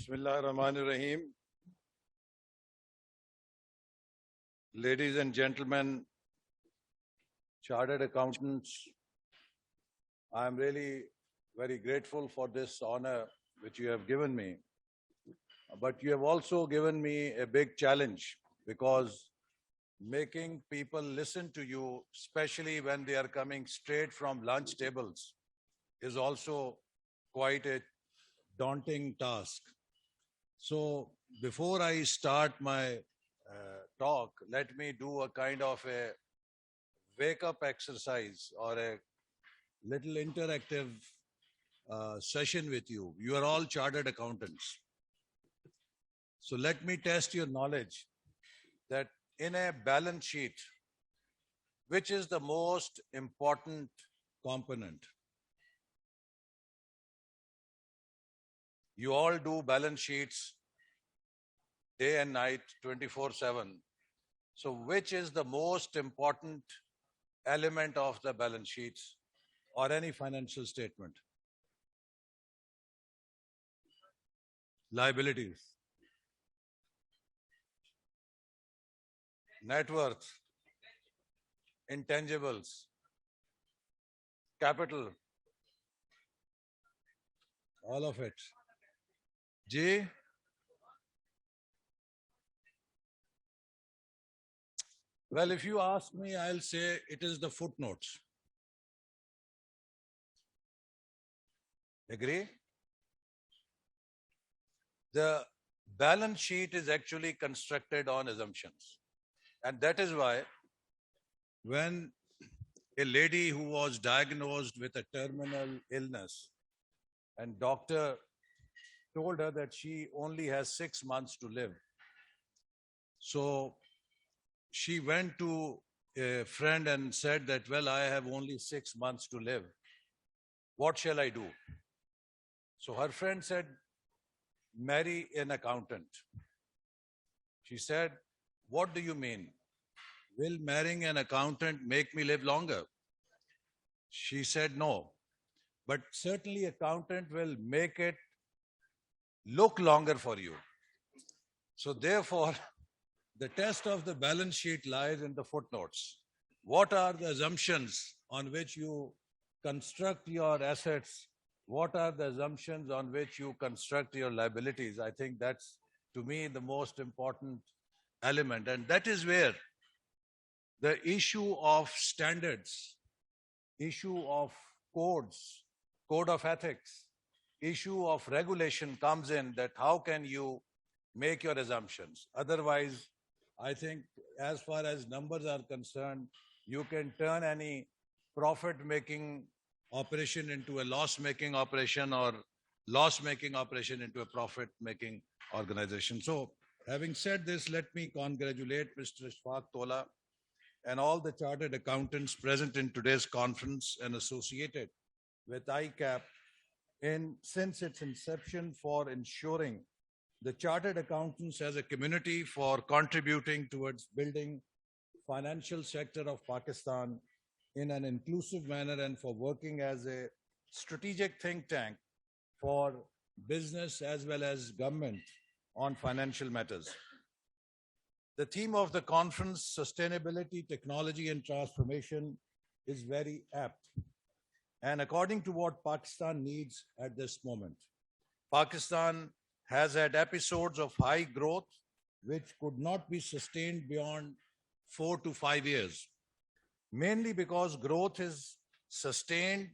Bismillahirrahmanirrahim. Ladies and gentlemen, chartered accountants, I am really very grateful for this honor which you have given me. But you have also given me a big challenge, because making people listen to you, especially when they are coming straight from lunch tables, is also quite a daunting task. So before I start my talk, let me do a kind of a wake-up exercise or a little interactive session with you. You are all chartered accountants. So let me test your knowledge that in a balance sheet, which is the most important component? You all do balance sheets day and night, 24/7. So which is the most important element of the balance sheets or any financial statement? Liabilities, net worth, intangibles, capital, all of it. G? Well, if you ask me, I'll say it is the footnotes. Agree? The balance sheet is actually constructed on assumptions. And that is why when a lady who was diagnosed with a terminal illness and doctor told her that she only has 6 months to live, so she went to a friend and said that, well, I have only 6 months to live. What shall I do? So her friend said, marry an accountant. She said, what do you mean? Will marrying an accountant make me live longer? She said, no, but certainly accountant will make it look longer for you. So therefore, the test of the balance sheet lies in the footnotes. What are the assumptions on which you construct your assets? What are the assumptions on which you construct your liabilities? I think that's, to me, the most important element. And that is where the issue of standards, issue of codes, code of ethics, issue of regulation comes in, that how can you make your assumptions? Otherwise, I think as far as numbers are concerned, you can turn any profit-making operation into a loss-making operation, or loss-making operation into a profit-making organization. So having said this, let me congratulate Mr. Ishfaq Tola and all the chartered accountants present in today's conference and associated with ICAP since its inception, for ensuring the chartered accountants as a community, for contributing towards building financial sector of Pakistan in an inclusive manner, and for working as a strategic think tank for business as well as government on financial matters. The theme of the conference, sustainability, technology and transformation, is very apt, and according to what Pakistan needs at this moment. Pakistan has had episodes of high growth which could not be sustained beyond 4 to 5 years, mainly because growth is sustained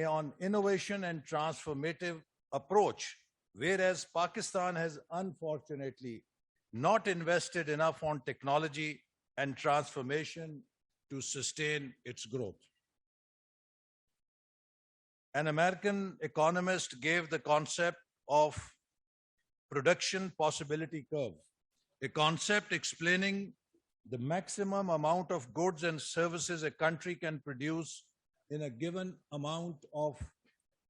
on innovation and transformative approach, whereas Pakistan has unfortunately not invested enough on technology and transformation to sustain its growth. An American economist gave the concept of production possibility curve, a concept explaining the maximum amount of goods and services a country can produce in a given amount of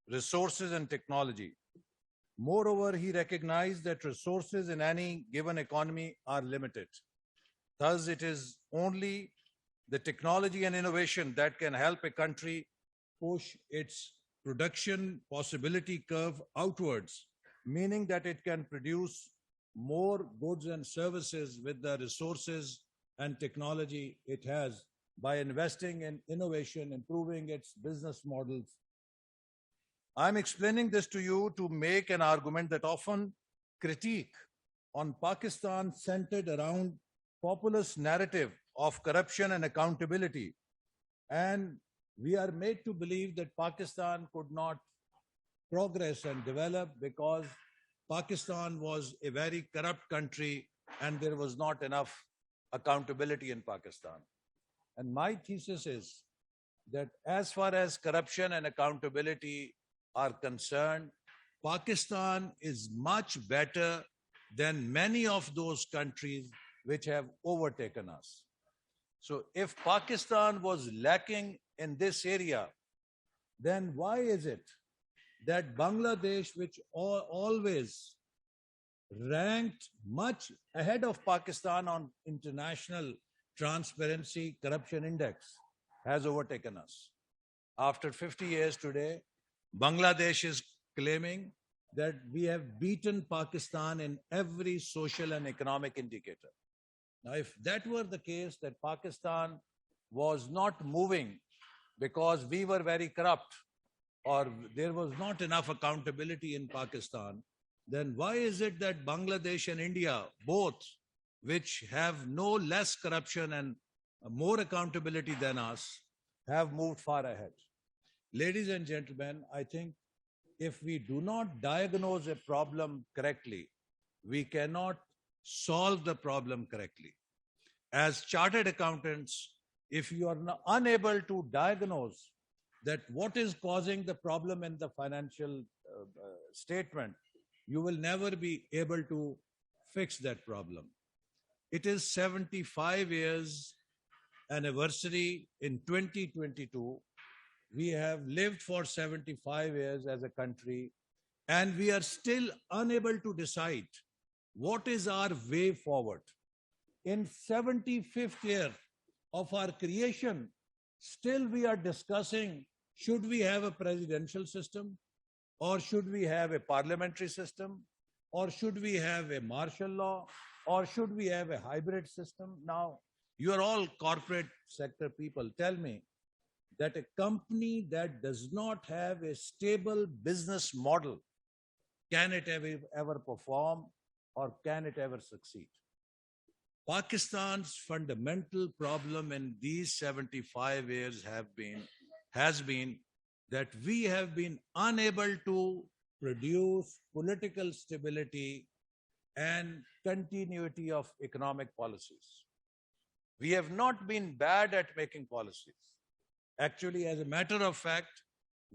resources and technology. Moreover, he recognized that resources in any given economy are limited. Thus, it is only the technology and innovation that can help a country push its production possibility curve outwards, meaning that it can produce more goods and services with the resources and technology it has by investing in innovation, improving its business models. I'm explaining this to you to make an argument that often critique on Pakistan centered around populist narrative of corruption and accountability. And we are made to believe that Pakistan could not progress and develop because Pakistan was a very corrupt country and there was not enough accountability in Pakistan. And my thesis is that as far as corruption and accountability are concerned, Pakistan is much better than many of those countries which have overtaken us. So if Pakistan was lacking in this area, then why is it that Bangladesh, which always ranked much ahead of Pakistan on international transparency corruption index, has overtaken us? After 50 years today, Bangladesh is claiming that we have beaten Pakistan in every social and economic indicator. Now, if that were the case, that Pakistan was not moving because we were very corrupt or there was not enough accountability in Pakistan, then why is it that Bangladesh and India, both which have no less corruption and more accountability than us, have moved far ahead? Ladies and gentlemen, I think if we do not diagnose a problem correctly, we cannot solve the problem correctly. As chartered accountants, if you are unable to diagnose that what is causing the problem in the financial statement, you will never be able to fix that problem. It is 75 years anniversary in 2022. We have lived for 75 years as a country, and we are still unable to decide what is our way forward. In 75th year of our creation, still we are discussing, should we have a presidential system, or should we have a parliamentary system, or should we have a martial law, or should we have a hybrid system? Now, you are all corporate sector people. Tell me that a company that does not have a stable business model, can it ever perform, or can it ever succeed? Pakistan's fundamental problem in these 75 years has been that we have been unable to produce political stability and continuity of economic policies. We have not been bad at making policies. Actually, as a matter of fact,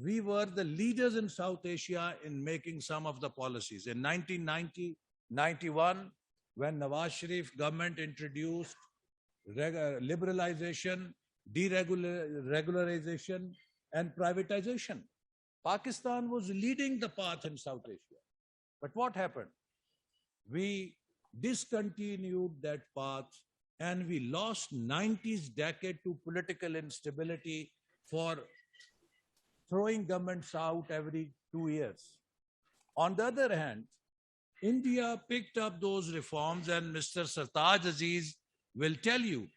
we were the leaders in South Asia in making some of the policies. In 1990-91, when Nawaz Sharif government introduced liberalization, deregularization, and privatization, Pakistan was leading the path in South Asia. But what happened? We discontinued that path and we lost 90s decade to political instability for throwing governments out every 2 years. On the other hand, India picked up those reforms, and Mr. Sartaj Aziz will tell you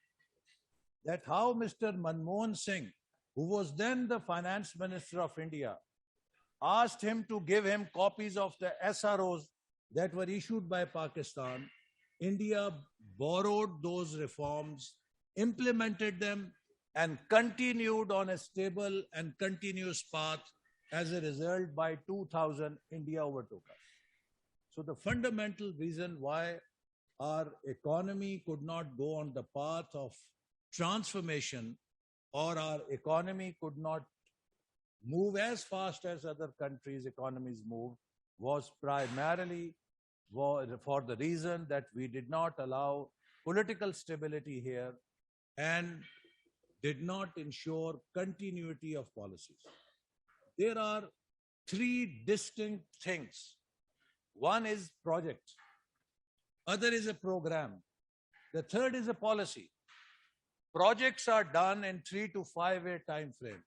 that how Mr. Manmohan Singh, who was then the finance minister of India, asked him to give him copies of the SROs that were issued by Pakistan. India borrowed those reforms, implemented them, and continued on a stable and continuous path. As a result, by 2000, India overtook us. So the fundamental reason why our economy could not go on the path of transformation, or our economy could not move as fast as other countries' economies moved, was primarily for the reason that we did not allow political stability here and did not ensure continuity of policies. There are three distinct things. One is project, other is a program, the third is a policy. Projects are done in 3 to 5 year time frame.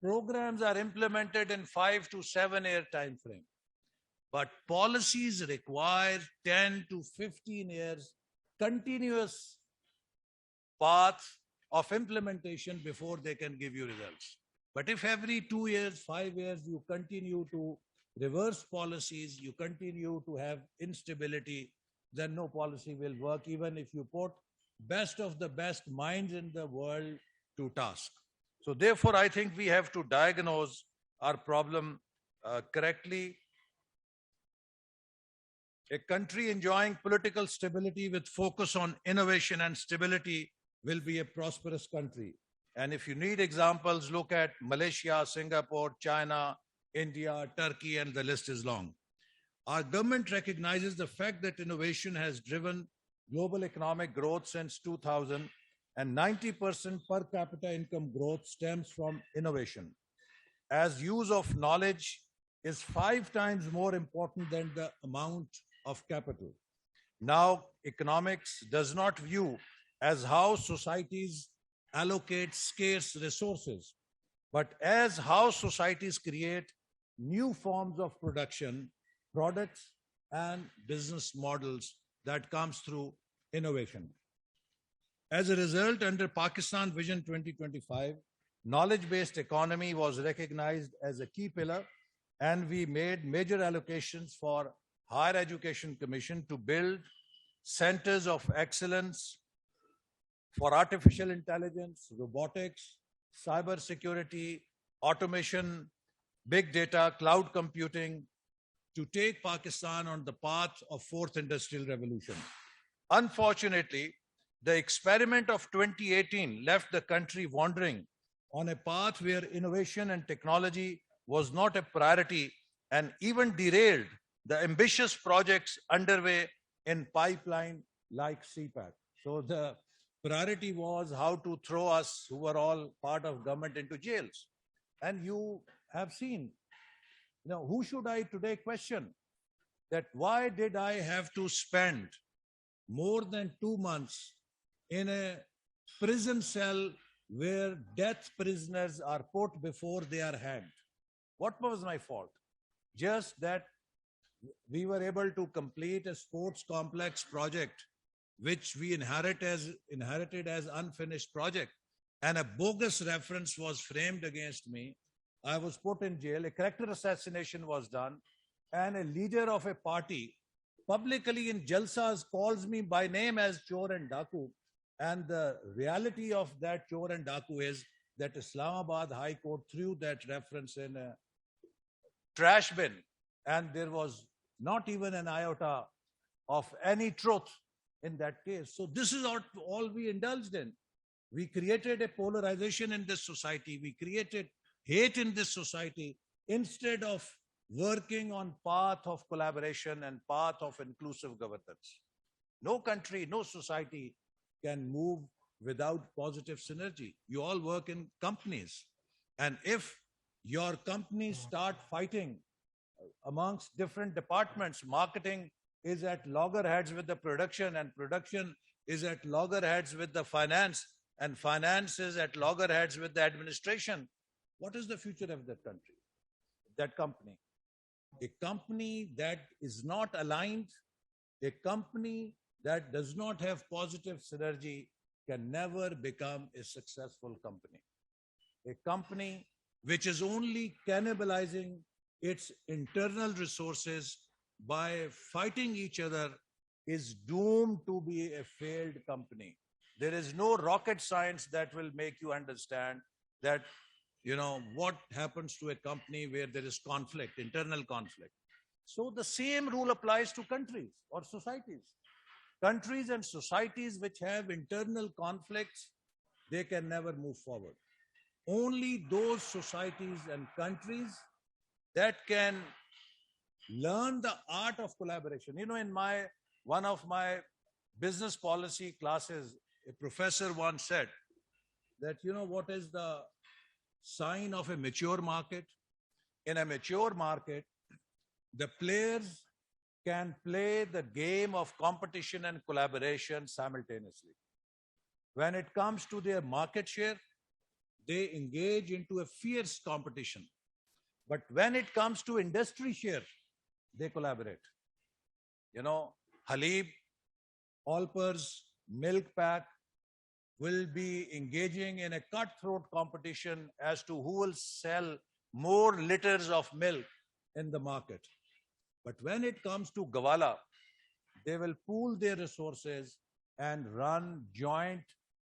Programs are implemented in 5 to 7 year time frame. but policies require 10 to 15 years continuous path of implementation before they can give you results. But if every 2 years, 5 years, you continue to reverse policies, you continue to have instability, then no policy will work, even if you put best of the best minds in the world to task. So therefore, I think we have to diagnose our problem correctly. A country enjoying political stability with focus on innovation and stability will be a prosperous country. And if you need examples, look at Malaysia, Singapore, China, India, Turkey, and the list is long. Our government recognizes the fact that innovation has driven global economic growth since 2000, and 90% per capita income growth stems from innovation, as use of knowledge is 5 times more important than the amount of capital. Now, economics does not view as how societies allocate scarce resources, but as how societies create new forms of production, products, and business models that comes through innovation. As a result, under Pakistan Vision 2025, knowledge-based economy was recognized as a key pillar, and we made major allocations for Higher Education Commission to build centers of excellence for artificial intelligence, robotics, cyber security, automation, big data, cloud computing, to take Pakistan on the path of fourth industrial revolution. Unfortunately, the experiment of 2018 left the country wandering on a path where innovation and technology was not a priority, and even derailed the ambitious projects underway in pipeline like CPAC. So the priority was how to throw us, who were all part of government, into jails. And you have seen, who should I today question that why did I have to spend more than 2 months in a prison cell where death prisoners are put before they are hanged? What was my fault? Just that we were able to complete a sports complex project, which we inherited as unfinished project, and a bogus reference was framed against me. I was put in jail, a character assassination was done, and a leader of a party publicly in Jalsas calls me by name as Chor and Daku. And the reality of that Chor and Daku is that Islamabad High Court threw that reference in a trash bin, and there was not even an iota of any truth in that case. So this is all we indulged in. We created a polarization in this society. We created hate in this society instead of working on path of collaboration and path of inclusive governance. No country, no society can move without positive synergy. You all work in companies. And if your companies start fighting amongst different departments, marketing is at loggerheads with the production, and production is at loggerheads with the finance, and finance is at loggerheads with the administration, what is the future of that country, that company? A company that is not aligned, a company that does not have positive synergy can never become a successful company. A company which is only cannibalizing its internal resources by fighting each other is doomed to be a failed company. There is no rocket science that will make you understand that, what happens to a company where there is conflict, internal conflict. So the same rule applies to countries or societies. Countries and societies which have internal conflicts, they can never move forward. Only those societies and countries that can learn the art of collaboration. In one of my business policy classes, a professor once said that, what is the sign of a mature market? In a mature market, the players can play the game of competition and collaboration simultaneously. When it comes to their market share, they engage into a fierce competition. But when it comes to industry share, they collaborate. You know, Halib, Allpers, Milk Pack will be engaging in a cutthroat competition as to who will sell more liters of milk in the market. But when it comes to Gawala, they will pool their resources and run joint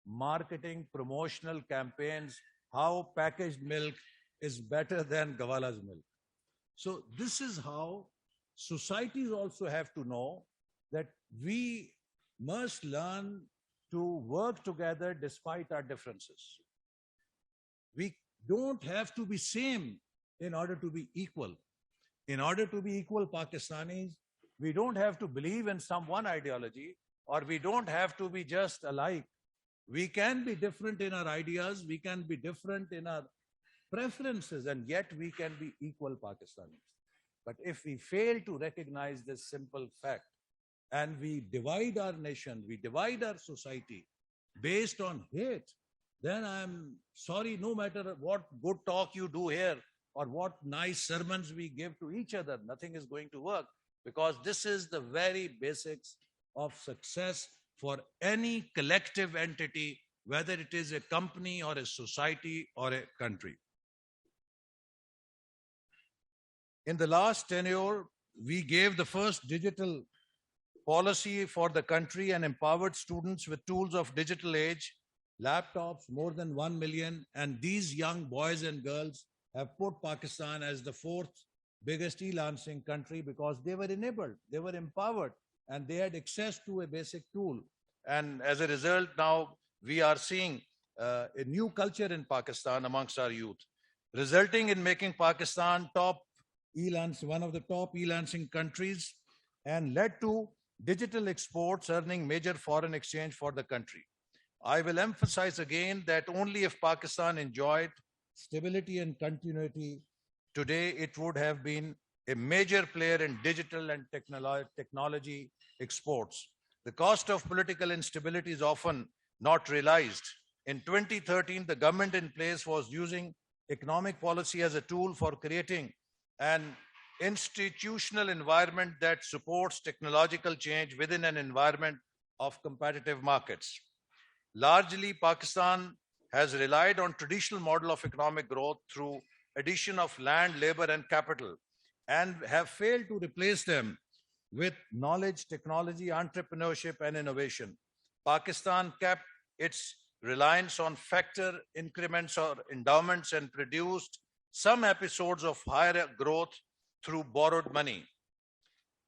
marketing promotional campaigns how packaged milk is better than Gawala's milk. So this is how societies also have to know that we must learn to work together despite our differences. We don't have to be same in order to be equal. In order to be equal Pakistanis, we don't have to believe in some one ideology, or we don't have to be just alike. We can be different in our ideas, we can be different in our preferences, and yet we can be equal Pakistanis. But if we fail to recognize this simple fact, and we divide our nation, we divide our society based on hate, then I'm sorry, no matter what good talk you do here or what nice sermons we give to each other, nothing is going to work, because this is the very basics of success for any collective entity, whether it is a company or a society or a country. In the last tenure, we gave the first digital policy for the country and empowered students with tools of digital age, laptops, more than 1 million. And these young boys and girls have put Pakistan as the fourth biggest e-lancing country because they were enabled, they were empowered, and they had access to a basic tool. And as a result, now we are seeing a new culture in Pakistan amongst our youth, resulting in making Pakistan one of the top e-lancing countries, and led to digital exports earning major foreign exchange for the country. I will emphasize again that only if Pakistan enjoyed stability and continuity, today it would have been a major player in digital and technology exports. The cost of political instability is often not realized. In 2013, the government in place was using economic policy as a tool for creating an institutional environment that supports technological change within an environment of competitive markets. Largely, Pakistan has relied on traditional model of economic growth through addition of land, labor, and capital, and have failed to replace them with knowledge, technology, entrepreneurship, and innovation. Pakistan kept its reliance on factor increments or endowments and produced some episodes of higher growth through borrowed money.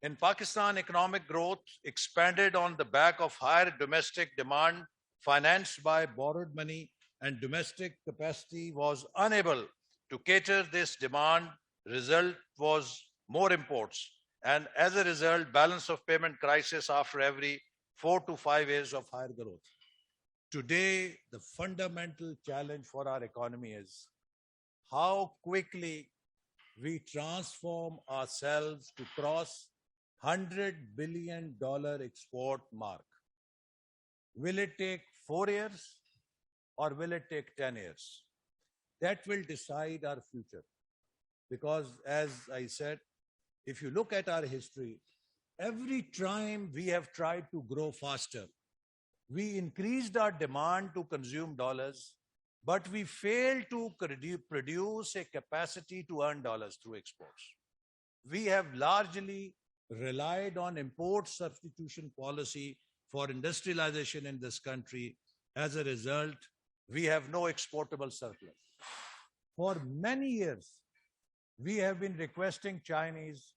In Pakistan, economic growth expanded on the back of higher domestic demand financed by borrowed money, and domestic capacity was unable to cater this demand. Result was more imports. And as a result, balance of payment crisis after every 4 to 5 years of higher growth. Today, the fundamental challenge for our economy is how quickly we transform ourselves to cross $100 billion export mark. Will it take 4 years or will it take 10 years? That will decide our future. Because as I said, if you look at our history, every time we have tried to grow faster, we increased our demand to consume dollars, but we failed to produce a capacity to earn dollars through exports. We have largely relied on import substitution policy for industrialization in this country. As a result, we have no exportable surplus. For many years, we have been requesting Chinese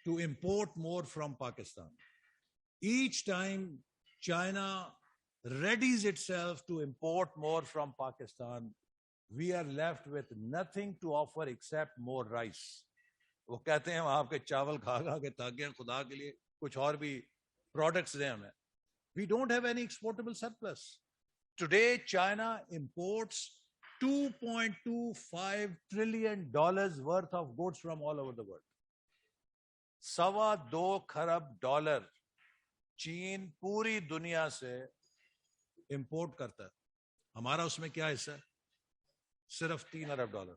to import more from Pakistan. Each time China readies itself to import more from Pakistan, we are left with nothing to offer except more rice. वो कहते हैं हम आपके चावल खा खा के थक गए, खुदा के लिए कुछ और भी products दें हमें. We don't have any exportable surplus. Today, China imports $2.25 trillion worth of goods from all over the world. $2.25 खरब चीन पूरी दुनिया से इंपोर्ट करता है. हमारा उसमें क्या हिस्सा है? सिर्फ $3 अरब.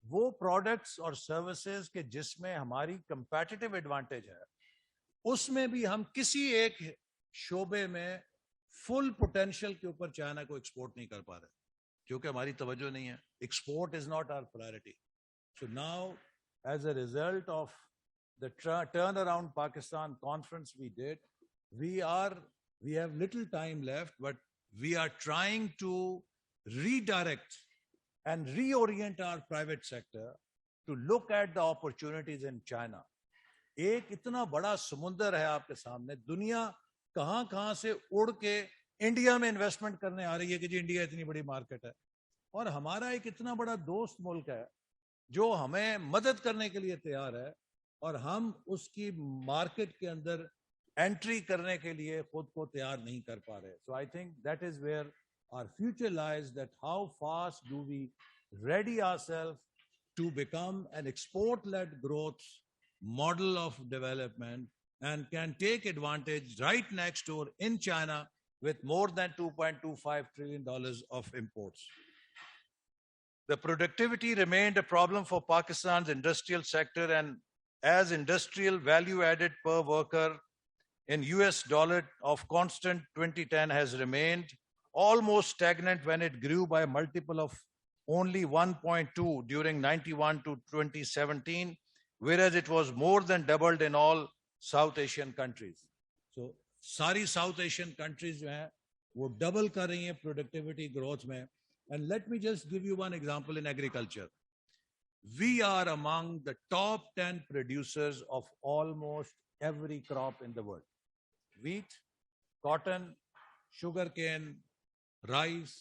वो प्रोडक्ट्स और सर्विसेज के जिसमें हमारी कंपैटिटिव एडवांटेज है, उसमें भी हम किसी एक शोबे में फुल पोटेंशियल के ऊपर चाइना को एक्सपोर्ट नहीं कर पा रहे, क्योंकि हमारी तवज्जो नहीं है. Export is not our priority. So now, as a result of the turnaround Pakistan conference we did, we have little time left, but we are trying to redirect and reorient our private sector to look at the opportunities in China. एक इतना बड़ा समुंदर है आपके सामने, दुनिया कहां कहां से उड़ के इंडिया में इन्वेस्टमेंट करने आ रही है कि जी इंडिया इतनी बड़ी मार्केट है, और हमारा एक इतना बड़ा दोस्त मुल्क है जो हमें मदद करने के लिए तैयार है, और हम उसकी मार्केट के अंदर एंट्री करने के लिए खुद को तैयार नहीं कर पा रहे. So I think that is where our future lies, that how fast do we ready ourselves to become an export-led growth model of development and can take advantage right next door in China with more than $2.25 trillion of imports. The productivity remained a problem for Pakistan's industrial sector, and as industrial value added per worker in US dollar of constant 2010 has remained almost stagnant when it grew by a multiple of only 1.2 during 91 to 2017, whereas it was more than doubled in all South Asian countries. So, सारी South Asian countries जो हैं वो double कर रही हैं productivity growth में. And let me just give you one example in agriculture. We are among the top 10 producers of almost every crop in the world. Wheat, cotton, sugarcane, rice,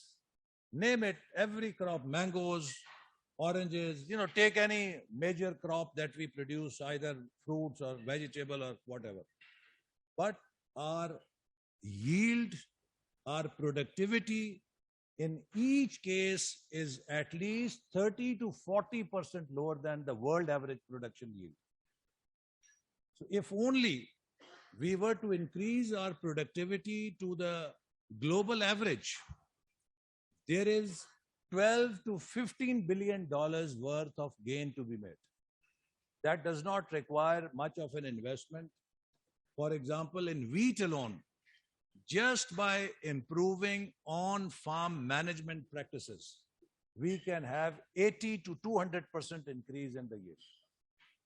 name it, every crop, mangoes, oranges, take any major crop that we produce, either fruits or vegetable or whatever. But our yield, our productivity in each case is at least 30 to 40% lower than the world average production yield. So if only we were to increase our productivity to the global average, there is 12 to 15 billion dollars worth of gain to be made. That does not require much of an investment. For example, in wheat alone, just by improving on-farm management practices, we can have 80 to 200% increase in the yield.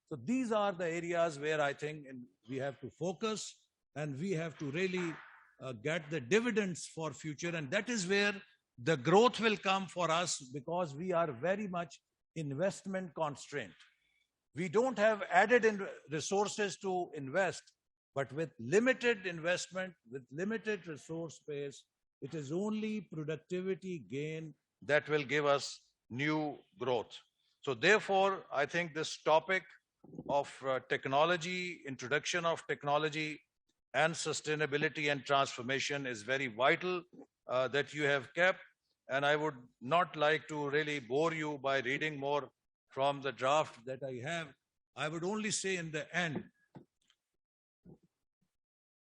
So these are the areas where I think we have to focus, and we have to really get the dividends for future. And that is where the growth will come for us, because we are very much investment constrained. We don't have added resources to invest, but with limited investment, with limited resource base, it is only productivity gain that will give us new growth. So therefore, I think this topic of technology, introduction of technology and sustainability and transformation is very vital that you have kept. And I would not like to really bore you by reading more from the draft that I have. I would only say in the end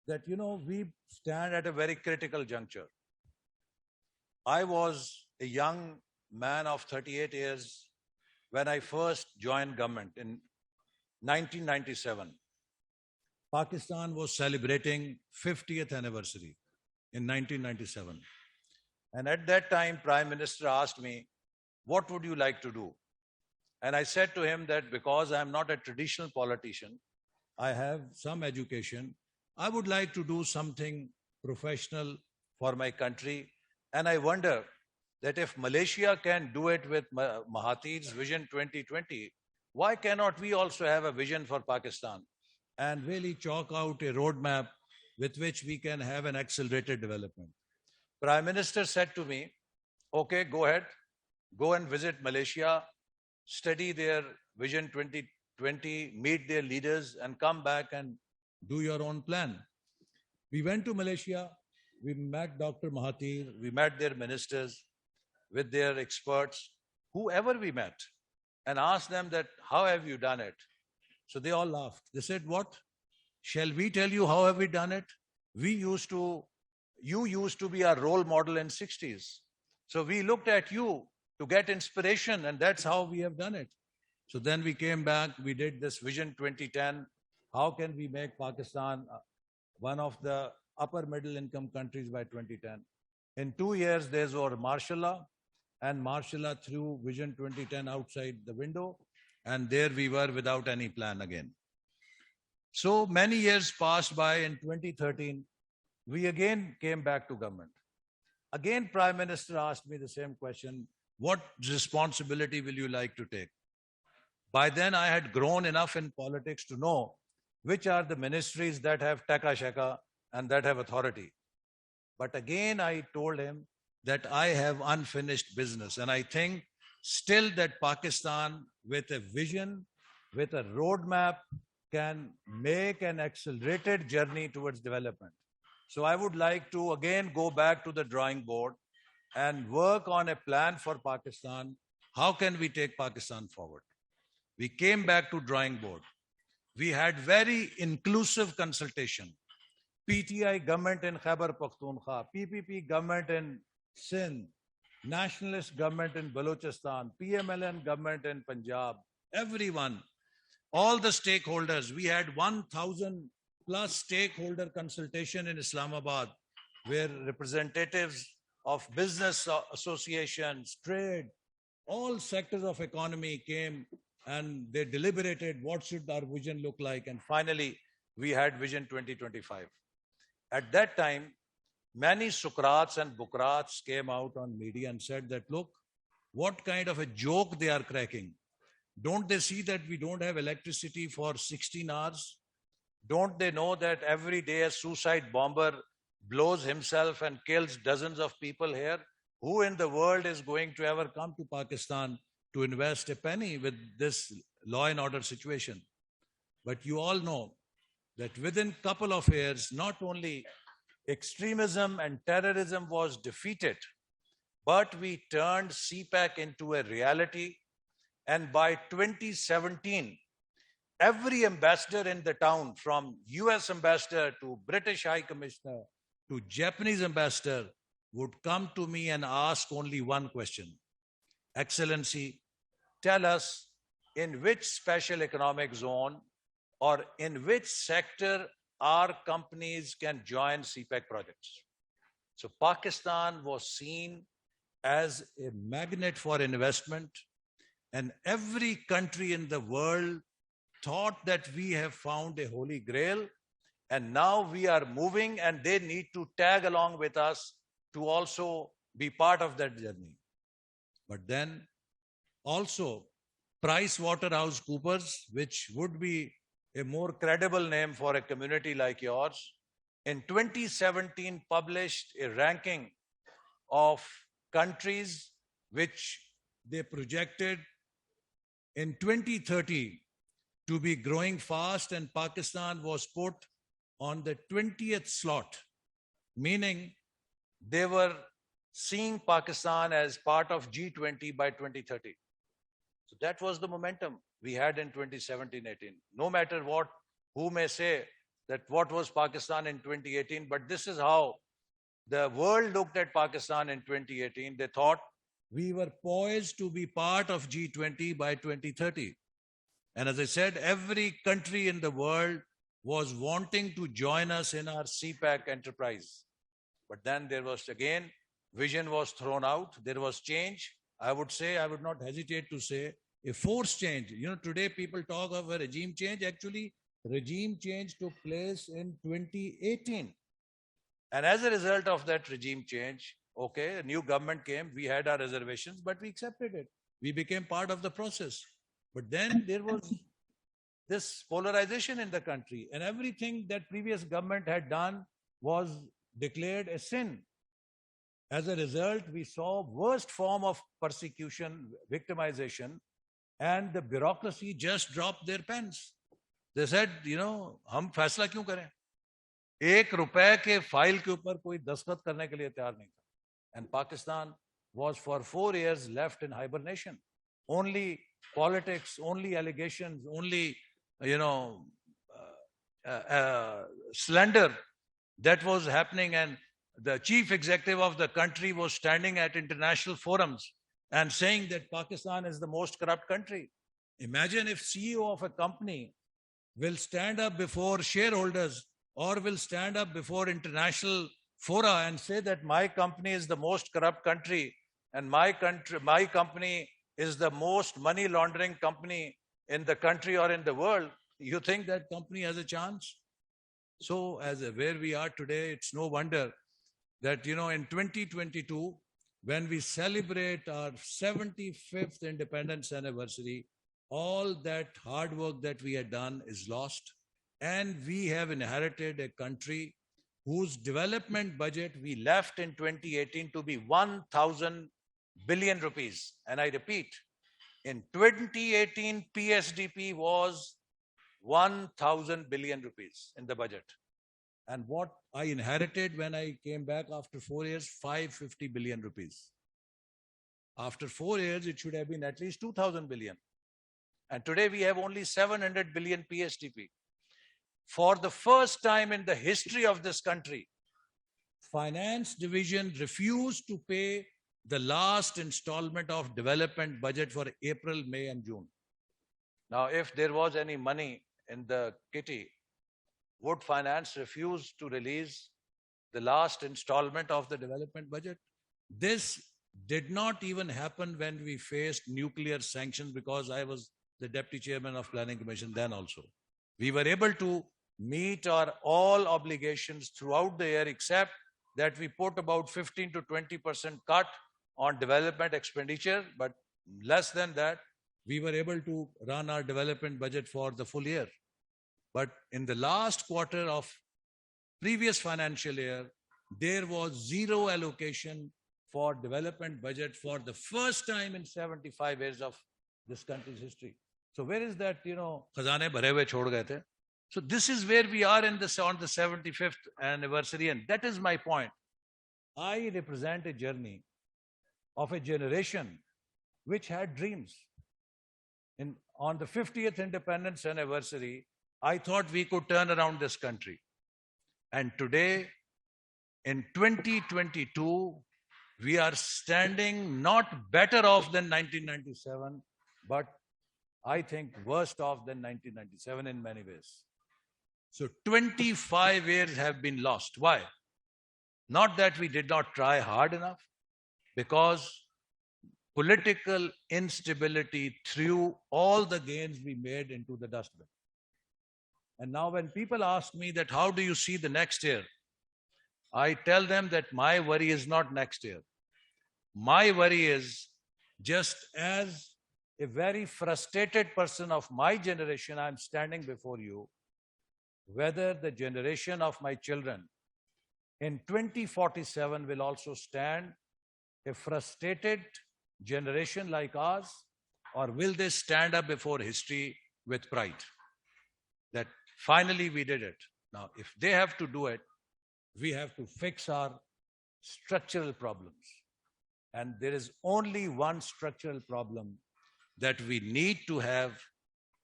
that, we stand at a very critical juncture. I was a young man of 38 years when I first joined government in 1997. Pakistan was celebrating 50th anniversary in 1997. And at that time, Prime Minister asked me, what would you like to do? And I said to him that because I'm not a traditional politician, I have some education, I would like to do something professional for my country. And I wonder that if Malaysia can do it with Mahathir's Vision 2020, why cannot we also have a vision for Pakistan and really chalk out a roadmap with which we can have an accelerated development? Prime Minister said to me, okay, go ahead, go and visit Malaysia, study their Vision 2020, meet their leaders, and come back and do your own plan. We went to Malaysia, we met Dr. Mahathir, we met their ministers with their experts, whoever we met, and asked them that, how have you done it? So they all laughed. They said, what? Shall we tell you how have we done it? You used to be our role model in 60s. So we looked at you to get inspiration, and that's how we have done it. So then we came back, we did this Vision 2010. How can we make Pakistan one of the upper middle income countries by 2010? In 2 years, there's our martial law, and martial law threw Vision 2010 outside the window, and there we were without any plan again. So many years passed by. In 2013, we again came back to government. Again, Prime Minister asked me the same question, what responsibility will you like to take? By then, I had grown enough in politics to know which are the ministries that have taka shaka and that have authority. But again, I told him that I have unfinished business. And I think still that Pakistan, with a vision, with a roadmap, can make an accelerated journey towards development. So I would like to again go back to the drawing board and work on a plan for Pakistan. How can we take Pakistan forward? We came back to drawing board. We had very inclusive consultation. PTI government in Khyber Pakhtunkhwa, PPP government in Sindh, nationalist government in Balochistan, PMLN government in Punjab, everyone, all the stakeholders. We had 1,000 plus stakeholder consultation in Islamabad, where representatives of business associations, trade, all sectors of economy came and they deliberated what should our vision look like. And finally, we had Vision 2025. At that time, many Socrates and Bucrates came out on media and said that, look, what kind of a joke they are cracking. Don't they see that we don't have electricity for 16 hours? Don't they know that every day a suicide bomber blows himself and kills dozens of people here? Who in the world is going to ever come to Pakistan to invest a penny with this law and order situation? But you all know that within a couple of years, not only extremism and terrorism was defeated, but we turned CPAC into a reality. And by 2017, every ambassador in the town, from US ambassador to British High Commissioner to Japanese ambassador, would come to me and ask only one question. Excellency, tell us in which special economic zone or in which sector our companies can join CPEC projects. So Pakistan was seen as a magnet for investment, and every country in the world thought that we have found a holy grail, and now we are moving and they need to tag along with us to also be part of that journey. But then also PricewaterhouseCoopers, which would be a more credible name for a community like yours, in 2017 published a ranking of countries which they projected in 2030 to be growing fast, and Pakistan was put on the 20th slot, meaning they were seeing Pakistan as part of G20 by 2030. So that was the momentum we had in 2017-18. No matter what, who may say that what was Pakistan in 2018, but this is how the world looked at Pakistan in 2018. They thought we were poised to be part of G20 by 2030. And as I said, every country in the world was wanting to join us in our CPAC enterprise. But then there was again, vision was thrown out. There was change. I would say, I would not hesitate to say, a forced change. You know, today people talk of a regime change. Actually, regime change took place in 2018. And as a result of that regime change, okay, a new government came. We had our reservations, but we accepted it. We became part of the process. But then there was this polarization in the country, and everything that previous government had done was declared a sin. As a result, we saw worst form of persecution, victimization, and the bureaucracy just dropped their pens. They said, you know, हम फैसला क्यों करें? एक रुपए के file के ऊपर कोई दस्तखत करने के लिए तैयार नहीं था. And Pakistan was for 4 years left in hibernation. Only politics, only allegations, only, slander that was happening. And the chief executive of the country was standing at international forums and saying that Pakistan is the most corrupt country. Imagine if CEO of a company will stand up before shareholders or will stand up before international fora and say that my company is the most corrupt country and my company is the most money laundering company in the country or in the world. You think that company has a chance? So where we are today, it's no wonder that, in 2022, when we celebrate our 75th independence anniversary, all that hard work that we had done is lost. And we have inherited a country whose development budget we left in 2018 to be 1,000 billion rupees. And I repeat, in 2018, PSDP was 1,000 billion rupees in the budget. And what I inherited when I came back after 4 years, 550 billion rupees. After 4 years, it should have been at least 2,000 billion. And today we have only 700 billion PSDP. For the first time in the history of this country, Finance Division refused to pay the last installment of development budget for April, May, and June. Now, if there was any money in the kitty, would finance refuse to release the last installment of the development budget? This did not even happen when we faced nuclear sanctions, because I was the deputy chairman of Planning Commission then also. We were able to meet our all obligations throughout the year, except that we put about 15 to 20% cut on development expenditure, but less than that, we were able to run our development budget for the full year. But in the last quarter of previous financial year, there was zero allocation for development budget for the first time in 75 years of this country's history. So where is that, khazane bhare hue chhod gaye the? So this is where we are on the 75th anniversary, and that is my point. I represent a journey of a generation which had dreams. On the 50th independence anniversary, I thought we could turn around this country. And today, in 2022, we are standing not better off than 1997, but I think worse off than 1997 in many ways. So 25 years have been lost. Why? Not that we did not try hard enough, because political instability threw all the gains we made into the dustbin. And now when people ask me that, how do you see the next year? I tell them that my worry is not next year. My worry is, just as a very frustrated person of my generation, I'm standing before you, whether the generation of my children in 2047 will also stand a frustrated generation like ours, or will they stand up before history with pride that finally we did it? Now, if they have to do it, we have to fix our structural problems. And there is only one structural problem, that we need to have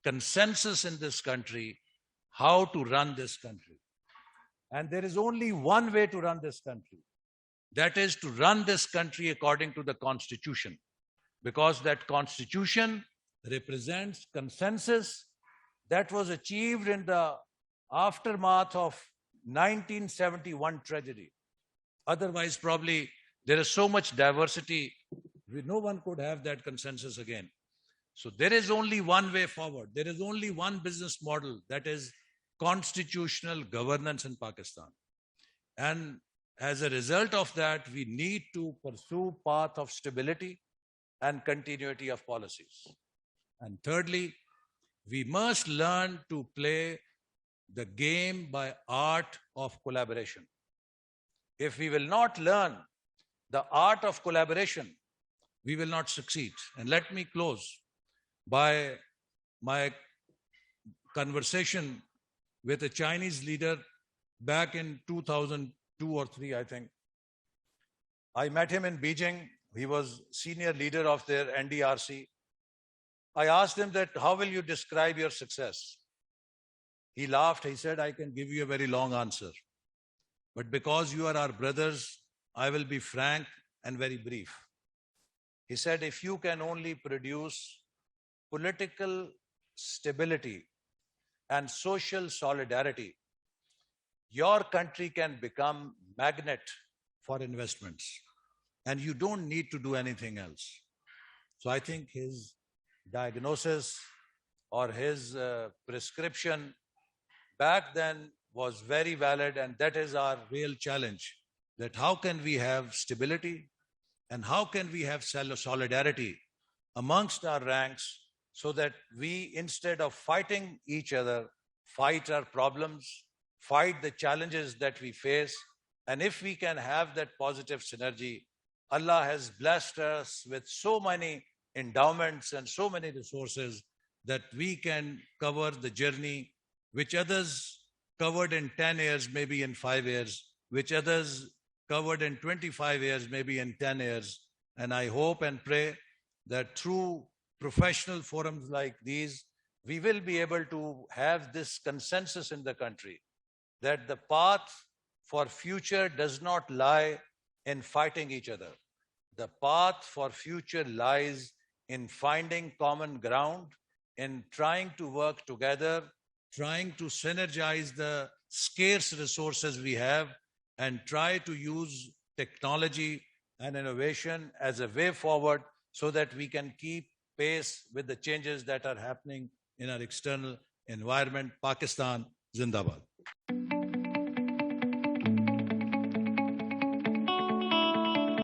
consensus in this country how to run this country. And there is only one way to run this country. That is to run this country according to the Constitution, because that Constitution represents consensus that was achieved in the aftermath of 1971 tragedy. Otherwise, probably there is so much diversity, no one could have that consensus again. So there is only one way forward. There is only one business model, that is constitutional governance in Pakistan. And as a result of that, we need to pursue path of stability and continuity of policies. And thirdly, we must learn to play the game by art of collaboration. If we will not learn the art of collaboration, we will not succeed. And let me close by my conversation with a Chinese leader back in 2002 or 3, I think. I met him in Beijing. He was senior leader of their NDRC. I asked him that, how will you describe your success? He laughed. He said, I can give you a very long answer. But because you are our brothers, I will be frank and very brief. He said, if you can only produce political stability and social solidarity, your country can become magnet for investments, and you don't need to do anything else. So I think his diagnosis or his prescription back then was very valid, and that is our real challenge, that how can we have stability and how can we have solidarity amongst our ranks, so that we, instead of fighting each other, fight our problems, fight the challenges that we face. And if we can have that positive synergy, Allah has blessed us with so many endowments and so many resources that we can cover the journey which others covered in 10 years, maybe in 5 years, which others covered in 25 years, maybe in 10 years. And I hope and pray that through professional forums like these, we will be able to have this consensus in the country that the path for future does not lie in fighting each other. The path for future lies in finding common ground, in trying to work together, trying to synergize the scarce resources we have, and try to use technology and innovation as a way forward so that we can keep pace with the changes that are happening in our external environment. Pakistan Zindabad.